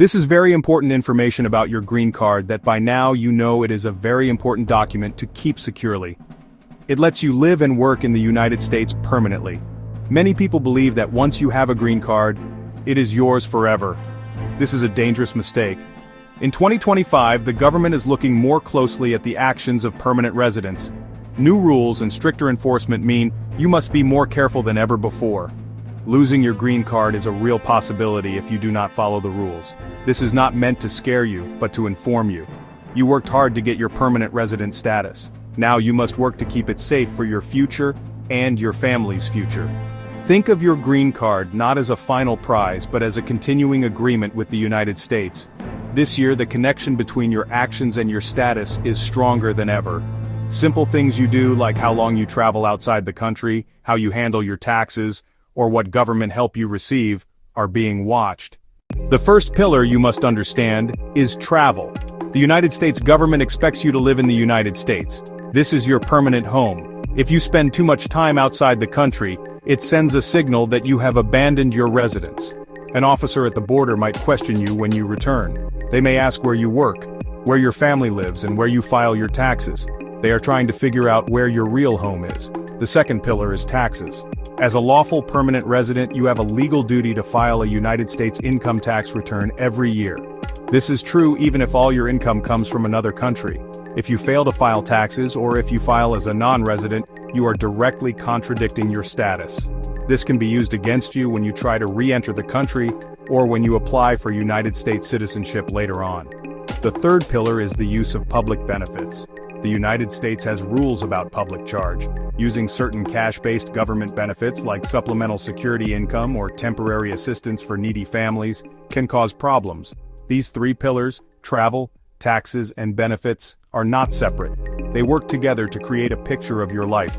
This is very important information about your green card that by now you know it is a very important document to keep securely. It lets you live and work in the United States permanently. Many people believe that once you have a green card, it is yours forever. This is a dangerous mistake. In 2025, the government is looking more closely at the actions of permanent residents. New rules and stricter enforcement mean you must be more careful than ever before. Losing your green card is a real possibility if you do not follow the rules. This is not meant to scare you, but to inform you. You worked hard to get your permanent resident status. Now you must work to keep it safe for your future and your family's future. Think of your green card not as a final prize but as a continuing agreement with the United States. This year the connection between your actions and your status is stronger than ever. Simple things you do like how long you travel outside the country, how you handle your taxes, or what government help you receive, are being watched. The first pillar you must understand is travel. The United States government expects you to live in the United States. This is your permanent home. If you spend too much time outside the country, it sends a signal that you have abandoned your residence. An officer at the border might question you when you return. They may ask where you work, where your family lives, and where you file your taxes. They are trying to figure out where your real home is. The second pillar is taxes. As a lawful permanent resident, you have a legal duty to file a United States income tax return every year. This is true even if all your income comes from another country. If you fail to file taxes or if you file as a non-resident, you are directly contradicting your status. This can be used against you when you try to re-enter the country or when you apply for United States citizenship later on. The third pillar is the use of public benefits. The United States has rules about public charge. Using certain cash-based government benefits like supplemental security income or temporary assistance for needy families can cause problems. These three pillars, travel, taxes, and benefits, are not separate. They work together to create a picture of your life.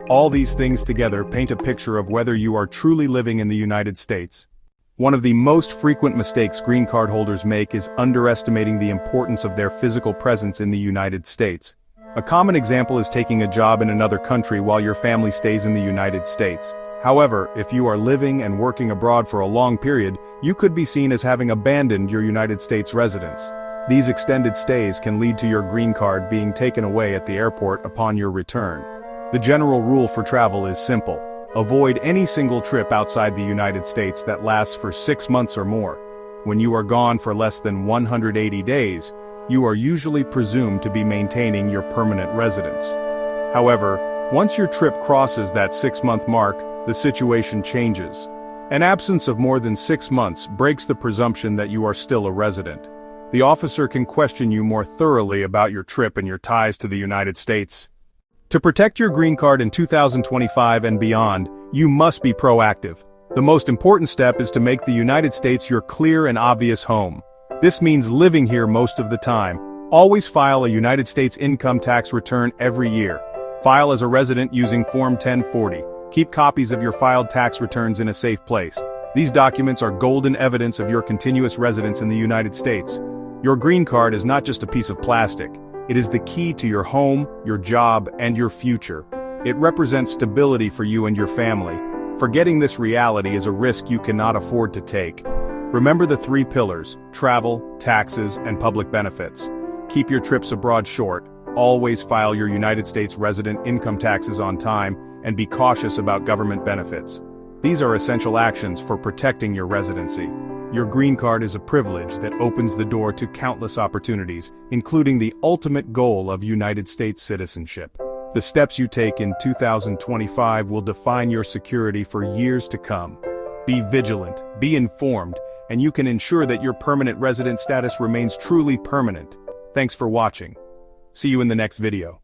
All these things together paint a picture of whether you are truly living in the United States. One of the most frequent mistakes green card holders make is underestimating the importance of their physical presence in the United States. A common example is taking a job in another country while your family stays in the United States. However, if you are living and working abroad for a long period, you could be seen as having abandoned your United States residence. These extended stays can lead to your green card being taken away at the airport upon your return. The general rule for travel is simple. Avoid any single trip outside the United States that lasts for 6 months or more. When you are gone for less than 180 days, you are usually presumed to be maintaining your permanent residence. However, once your trip crosses that 6-month mark, the situation changes. An absence of more than 6 months breaks the presumption that you are still a resident. The officer can question you more thoroughly about your trip and your ties to the United States. To protect your green card in 2025 and beyond, you must be proactive. The most important step is to make the United States your clear and obvious home. This means living here most of the time. Always file a United States income tax return every year. File as a resident using Form 1040. Keep copies of your filed tax returns in a safe place. These documents are golden evidence of your continuous residence in the United States. Your green card is not just a piece of plastic. It is the key to your home, your job, and your future. It represents stability for you and your family. Forgetting this reality is a risk you cannot afford to take. Remember the three pillars: travel, taxes, and public benefits. Keep your trips abroad short. Always file your United States resident income taxes on time, and be cautious about government benefits. These are essential actions for protecting your residency. Your green card is a privilege that opens the door to countless opportunities, including the ultimate goal of United States citizenship. The steps you take in 2025 will define your security for years to come. Be vigilant, be informed, and you can ensure that your permanent resident status remains truly permanent. Thanks for watching. See you in the next video.